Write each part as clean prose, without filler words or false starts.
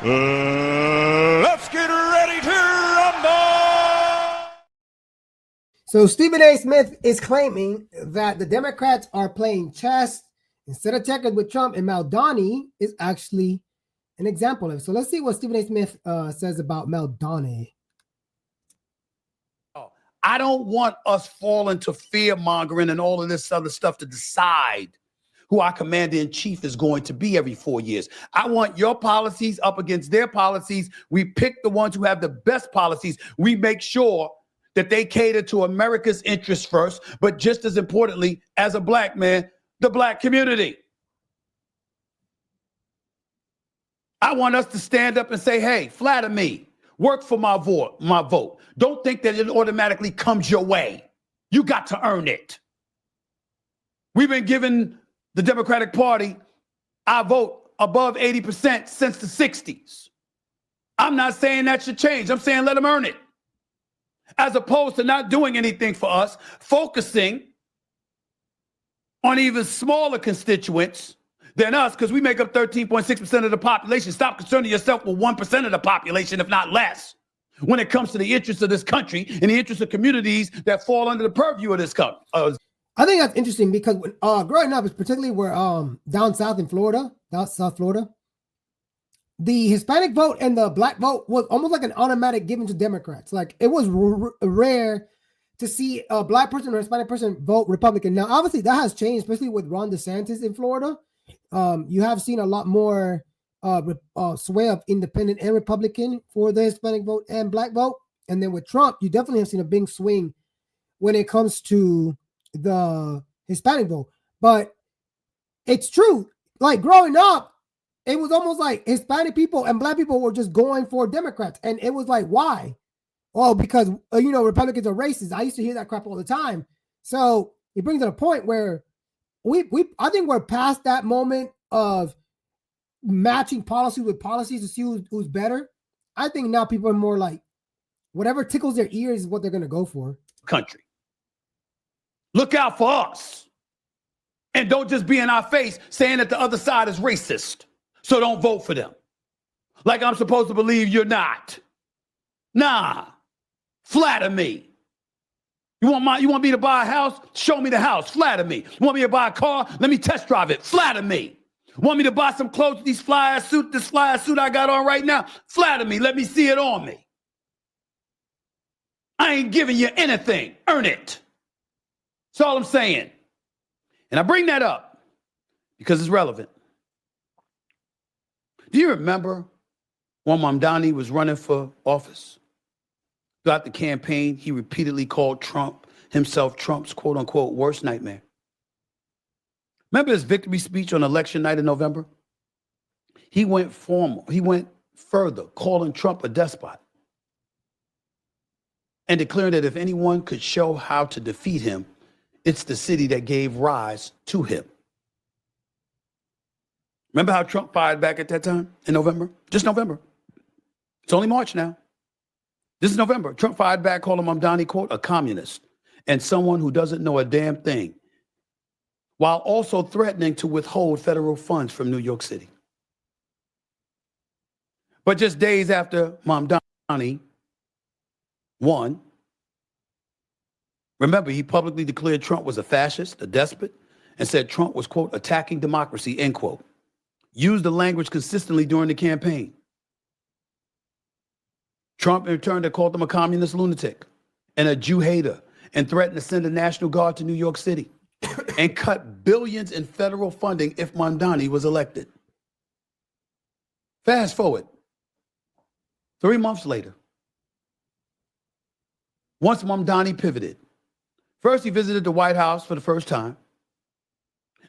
Let's get ready to rumble! So Stephen A. Smith is claiming that the Democrats are playing chess instead of checkers with Trump, and Mamdani is actually an example of it. So let's see what Stephen A. Smith says about Mamdani. I don't want us falling to fear mongering and all of this other stuff to decide who our commander-in-chief is going to be every 4 years. I want your policies up against their policies. We pick the ones who have the best policies. We make sure that they cater to America's interests first, but just as importantly, as a black man, the black community. I want us to stand up and say, hey, flatter me. Work for my vote. Don't think that it automatically comes your way. You got to earn it. We've been giving the Democratic Party our vote above 80% since the 60s. I'm not saying that should change. I'm saying let them earn it. As opposed to not doing anything for us, focusing on even smaller constituents than us, because we make up 13.6% of the population. Stop concerning yourself with 1% of the population, if not less, when it comes to the interests of this country and the interests of communities that fall under the purview of this country. I think that's interesting because when, growing up, particularly where down south in Florida, South Florida, the Hispanic vote and the black vote was almost like an automatic given to Democrats. Like it was rare to see a black person or a Hispanic person vote Republican. Now, obviously, that has changed, especially with Ron DeSantis in Florida. You have seen a lot more sway of independent and Republican for the Hispanic vote and black vote. And then with Trump, you definitely have seen a big swing when it comes to the Hispanic vote. But it's true. Like growing up, it was almost like Hispanic people and black people were just going for Democrats. And it was like, why? Oh, because, Republicans are racist. I used to hear that crap all the time. So it brings to a point where I think we're past that moment of matching policy with policies to see who's better. I think now people are more like whatever tickles their ears is what they're going to go for. Country. Look out for us. And don't just be in our face saying that the other side is racist. So don't vote for them. Like I'm supposed to believe you're not. Nah. Flatter me. You want me to buy a house? Show me the house. Flatter me. You want me to buy a car? Let me test drive it. Flatter me. Want me to buy some clothes, this fly ass suit I got on right now? Flatter me. Let me see it on me. I ain't giving you anything. Earn it. That's all I'm saying. And I bring that up because it's relevant. Do you remember when Mamdani was running for office? Throughout the campaign, he repeatedly called himself Trump's quote unquote worst nightmare. Remember his victory speech on election night in November? He went formal. He went further, calling Trump a despot and declaring that if anyone could show how to defeat him, it's the city that gave rise to him. Remember how Trump fired back at that time in November? Just November. It's only March now. This is November. Trump fired back, calling Mamdani, quote, a communist and someone who doesn't know a damn thing, while also threatening to withhold federal funds from New York City. But just days after Mamdani won, remember, he publicly declared Trump was a fascist, a despot, and said Trump was, quote, attacking democracy, end quote. Used the language consistently during the campaign. Trump in return called him a communist lunatic and a Jew hater and threatened to send a National Guard to New York City and cut billions in federal funding if Mamdani was elected. Fast forward 3 months later, once Mamdani pivoted, first he visited the White House for the first time.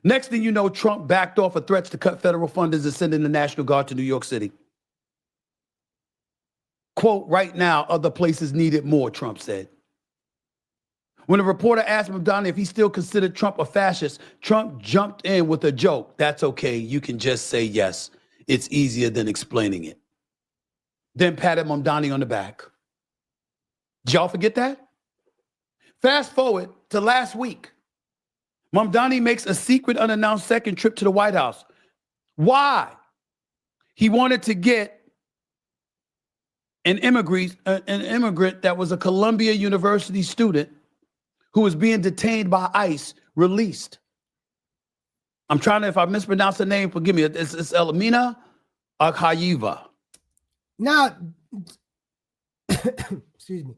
Next thing you know, Trump backed off of threats to cut federal funding and send in the National Guard to New York City. Quote, right now, other places need it more, Trump said. When a reporter asked Mamdani if he still considered Trump a fascist, Trump jumped in with a joke. That's okay. You can just say yes. It's easier than explaining it. Then patted Mamdani on the back. Did y'all forget that? Fast forward to last week. Mamdani makes a secret unannounced second trip to the White House. Why? He wanted to get an immigrant that was a Columbia University student who was being detained by ICE, released. I'm trying to, if I mispronounce the name, forgive me. It's Elamina Akhayiva. Now, excuse me.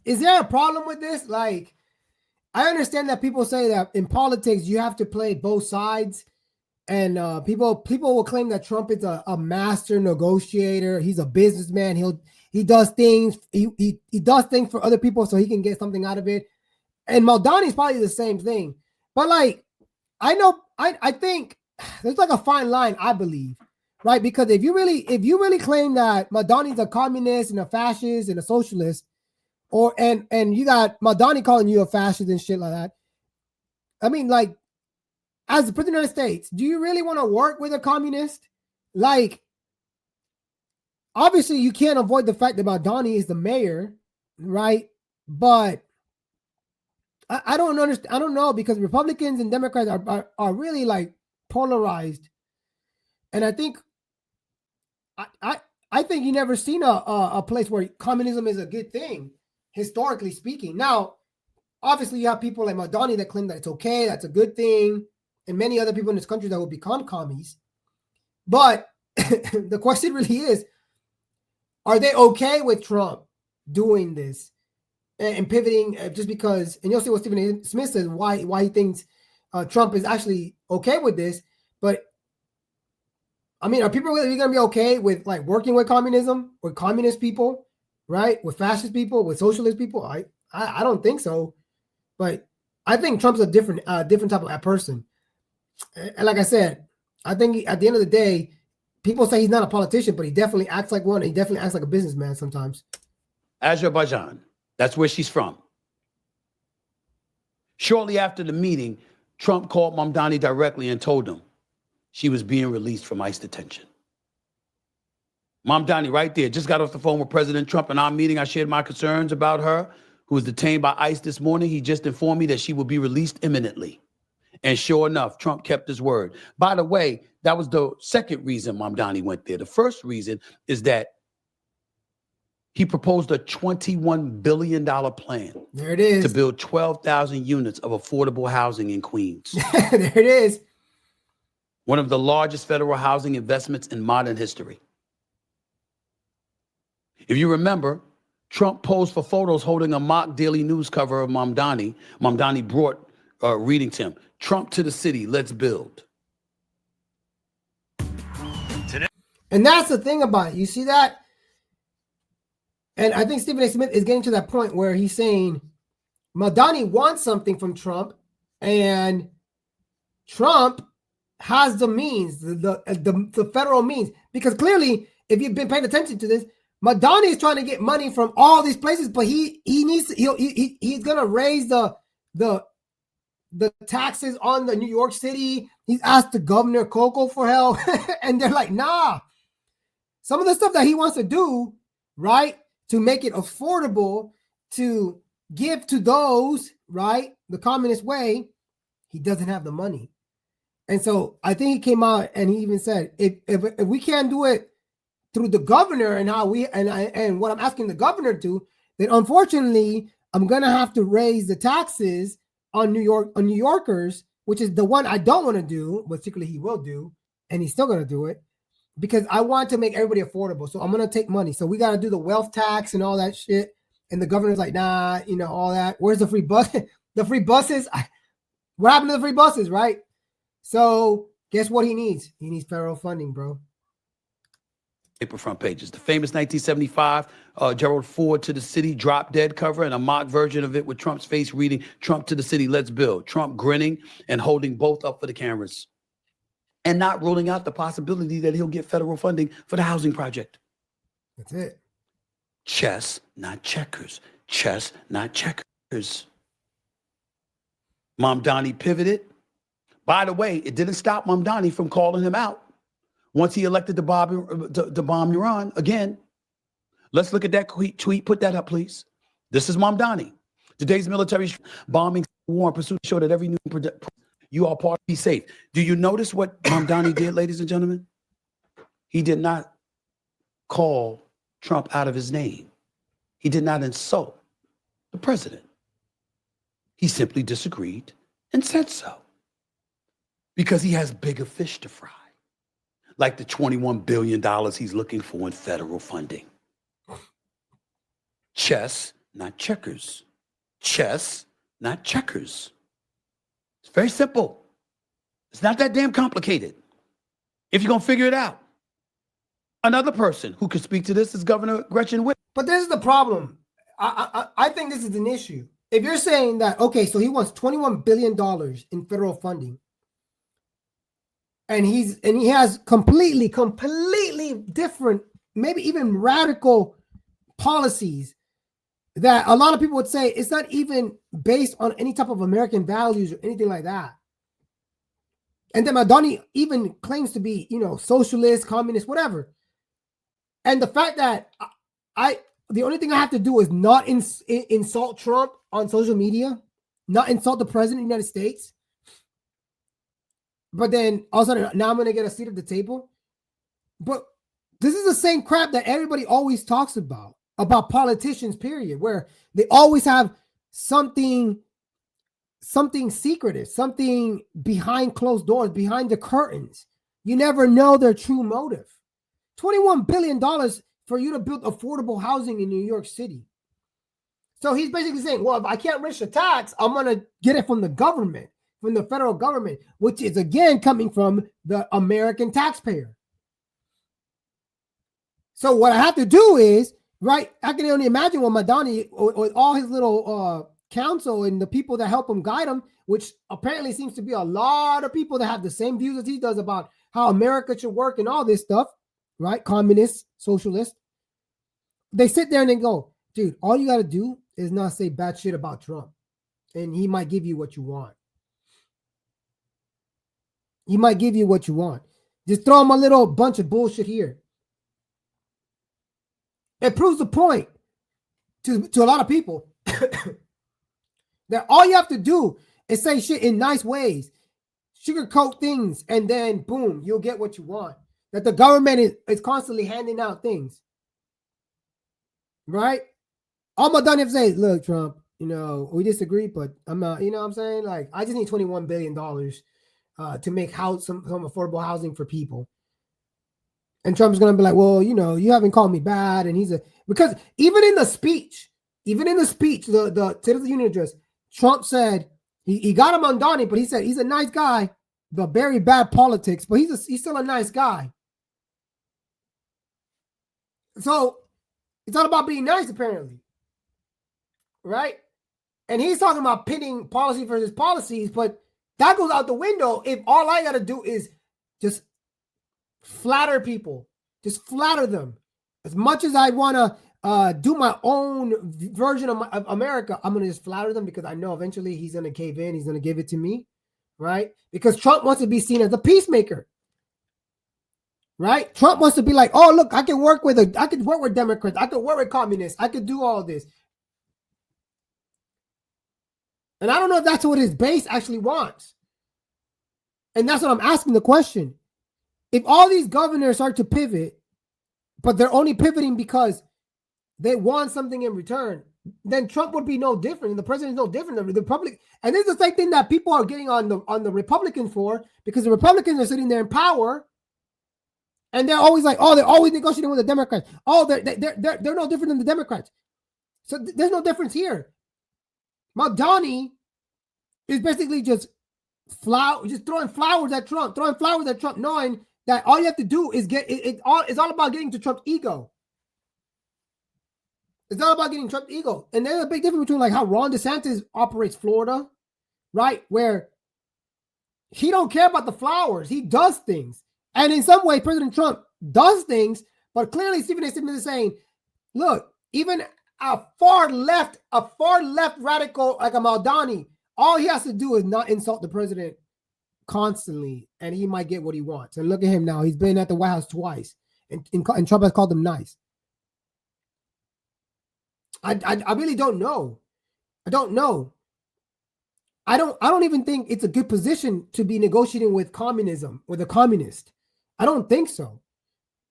Is there a problem with this? Like, I understand that people say that in politics you have to play both sides, and people will claim that Trump is a master negotiator. He's a businessman. He does things. He does things for other people so he can get something out of it. And Mamdani is probably the same thing. But like, I think there's like a fine line, I believe, right? Because if you really claim that Mamdani's a communist and a fascist and a socialist, and you got Mamdani calling you a fascist and shit like that, I mean, like, as the president of the United States, do you really want to work with a communist? Like, obviously, you can't avoid the fact that Mamdani is the mayor, right? But I don't understand. I don't know, because Republicans and Democrats are really like polarized, and I think I think you never seen a place where communism is a good thing, historically speaking. Now, obviously, you have people like Mamdani that claim that it's okay, that's a good thing, and many other people in this country that will become commies. But the question really is, are they okay with Trump doing this and pivoting just because? And you'll see what Stephen A. Smith says, why he thinks Trump is actually okay with this. But I mean, are people really going to be okay with like working with communism, with communist people, right? With fascist people, with socialist people? I don't think so. But I think Trump's a different type of person. And like I said, I think at the end of the day, people say he's not a politician, but he definitely acts like one. He definitely acts like a businessman sometimes. Azerbaijan, that's where she's from. Shortly after the meeting, Trump called Mamdani directly and told him she was being released from ICE detention. Mamdani right there just got off the phone with President Trump. In our meeting, I shared my concerns about her, who was detained by ICE this morning. He just informed me that she will be released imminently. And sure enough, Trump kept his word. By the way, that was the second reason Mamdani went there. The first reason is that he proposed a $21 billion plan. There it is. To build 12,000 units of affordable housing in Queens. There it is. One of the largest federal housing investments in modern history. If you remember, Trump posed for photos holding a mock Daily News cover of Mamdani. Mamdani brought reading to him, "Trump to the city, let's build." And that's the thing about it. You see that? And I think Stephen A. Smith is getting to that point where he's saying Mamdani wants something from Trump, and Trump has the means, the federal means. Because clearly, if you've been paying attention to this, Mamdani is trying to get money from all these places, but he's gonna raise the taxes on the New York City. He's asked the governor Coco for help, and they're like, nah. Some of the stuff that he wants to do, right, to make it affordable to give to those, right, the communist way, he doesn't have the money. And so I think he came out and he even said, if we can't do it through the governor and how we and what I'm asking the governor to, then unfortunately I'm gonna have to raise the taxes on New Yorkers, which is the one I don't want to do, but secretly he will do, and he's still gonna do it because I want to make everybody affordable. So I'm gonna take money. So we got to do the wealth tax and all that shit. And the governor's like, nah, all that. Where's the free bus? The free buses? What happened to the free buses, right? So guess what he needs? He needs federal funding, bro. Paper front pages. The famous 1975 Gerald Ford to the City drop dead cover and a mock version of it with Trump's face reading, "Trump to the city, let's build." Trump grinning and holding both up for the cameras and not ruling out the possibility that he'll get federal funding for the housing project. That's it. Chess, not checkers. Chess, not checkers. Mamdani pivoted. By the way, it didn't stop Mamdani from calling him out once he elected to bomb Iran again. Let's look at that tweet. Put that up, please. This is Mamdani. Today's military bombing war and pursuit show that every new you are part be safe. Do you notice what Mamdani did, ladies and gentlemen? He did not call Trump out of his name. He did not insult the president. He simply disagreed and said so. Because he has bigger fish to fry, like the $21 billion he's looking for in federal funding. Chess, not checkers. Chess, not checkers. It's very simple. It's not that damn complicated if you're going to figure it out. Another person who could speak to this is Governor Gretchen Whitmer. But this is the problem. I think this is an issue. If you're saying that, okay, so he wants $21 billion in federal funding, and he has completely different, maybe even radical policies that a lot of people would say it's not even based on any type of American values or anything like that. And then Mamdani even claims to be, socialist, communist, whatever. And the fact that the only thing I have to do is not insult Trump on social media, not insult the president of the United States. But then all of a sudden, now I'm going to get a seat at the table. But this is the same crap that everybody always talks about politicians, period, where they always have something secretive, something behind closed doors, behind the curtains. You never know their true motive. $21 billion for you to build affordable housing in New York City. So he's basically saying, well, if I can't reach the tax, I'm going to get it from the government, from the federal government, which is again coming from the American taxpayer. So what I have to do is, right, I can only imagine what Mamdani or all his little council and the people that help him guide him, which apparently seems to be a lot of people that have the same views as he does about how America should work and all this stuff, right? Communists, socialists. They sit there and they go, dude, all you got to do is not say bad shit about Trump, and he might give you what you want. He might give you what you want. Just throw him a little bunch of bullshit here. It proves the point to a lot of people that all you have to do is say shit in nice ways, sugarcoat things, and then boom, you'll get what you want. That the government is constantly handing out things. Right? All Mamdani have to say, look, Trump, we disagree, but I'm not, what I'm saying? Like, I just need $21 billion to make some affordable housing for people. And Trump's going to be like, well, you haven't called me bad. And because even in the speech, the State of the Union address, Trump said he got him on Mamdani, but he said he's a nice guy, but very bad politics, but he's still a nice guy. So it's all about being nice, apparently. Right? And he's talking about pitting policy versus policies, but that goes out the window if all I got to do is just flatter people, just flatter them. As much as I want to do my own version of America, I'm going to just flatter them because I know eventually he's going to cave in. He's going to give it to me, right? Because Trump wants to be seen as a peacemaker, right? Trump wants to be like, oh, look, I can work with Democrats. I can work with communists. I could do all this. And I don't know if that's what his base actually wants. And that's what I'm asking the question. If all these governors are to pivot, but they're only pivoting because they want something in return, then Trump would be no different. And the president is no different. The Republic, and this is the same thing that people are getting on the Republicans for, because the Republicans are sitting there in power, and they're always like, oh, they're always negotiating with the Democrats. Oh, they're no different than the Democrats. So there's no difference here. Mamdani is basically just throwing flowers at Trump, knowing that all you have to do is it's all about getting to Trump's ego. It's all about getting Trump's ego. And there's a big difference between like how Ron DeSantis operates Florida, right? Where he don't care about the flowers. He does things. And in some way, President Trump does things, but clearly Stephen A. Smith is saying, look, even a far left radical like a Mamdani, all he has to do is not insult the president constantly, and he might get what he wants. And look at him now. He's been at the White House twice, and Trump has called him nice. I really don't know. I don't know. I don't even think it's a good position to be negotiating with communism, with a communist. I don't think so.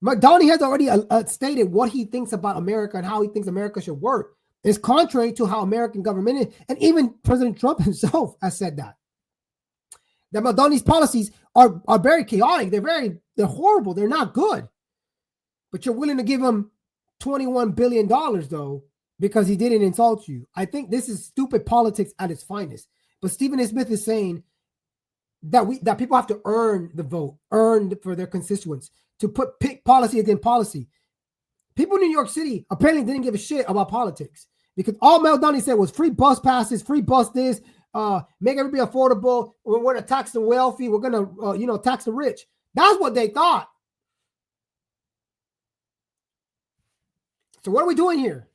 Mamdani has already stated what he thinks about America and how he thinks America should work. It's contrary to how American government is. And even President Trump himself has said that Mamdani's policies are very chaotic. They're horrible. They're not good. But you're willing to give him $21 billion, though, because he didn't insult you. I think this is stupid politics at its finest. But Stephen A. Smith is saying that people have to earn the vote, earn for their constituents, to pick policy against policy. People in New York City apparently didn't give a shit about politics because all Mamdani said was free bus passes, free bus this, make everybody affordable. We're going to tax the wealthy. We're going to, tax the rich. That's what they thought. So what are we doing here?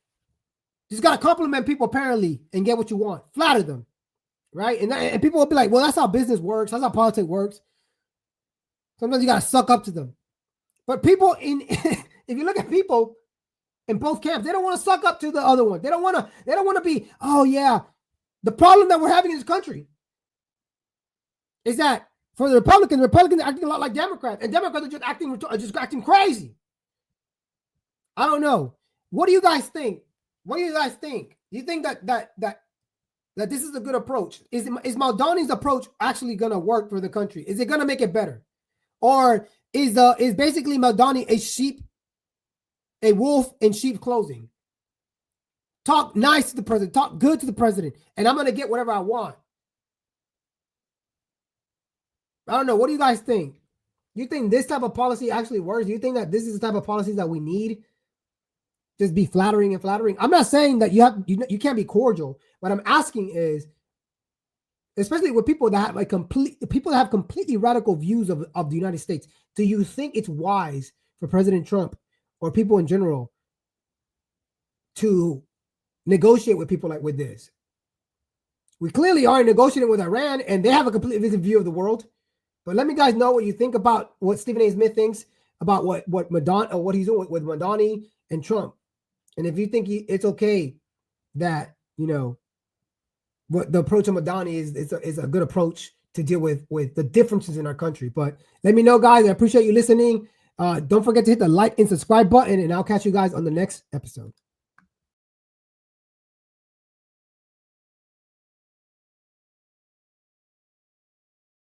Just got to compliment people apparently and get what you want. Flatter them, right? And people will be like, well, that's how business works. That's how politics works. Sometimes you got to suck up to them. But people if you look at people in both camps, they don't want to suck up to the other one. They don't want to be, oh yeah. The problem that we're having in this country is that for the Republicans are acting a lot like Democrats, and Democrats are just acting crazy. I don't know. What do you guys think? Do you think that this is a good approach? Is Mamdani's approach actually going to work for the country? Is it going to make it better? Or is basically Mamdani a wolf in sheep's clothing? Talk nice to the president, talk good to the president, and I'm going to get whatever I want. I don't know. What do you guys think? You think this type of policy actually works? Do you think that this is the type of policies that we need? Just be flattering and flattering. I'm not saying that you can't be cordial. What I'm asking is, especially with people that have completely radical views of the United States, do you think it's wise for President Trump or people in general to negotiate with people like with this? We clearly are negotiating with Iran, and they have a completely different view of the world. But let me guys know what you think about what Stephen A. Smith thinks about what Mamdani or what he's doing with Mamdani and Trump. And if you think it's okay that, what the approach of Mamdani is a good approach to deal with the differences in our country. But let me know, guys. I appreciate you listening. Don't forget to hit the like and subscribe button, and I'll catch you guys on the next episode.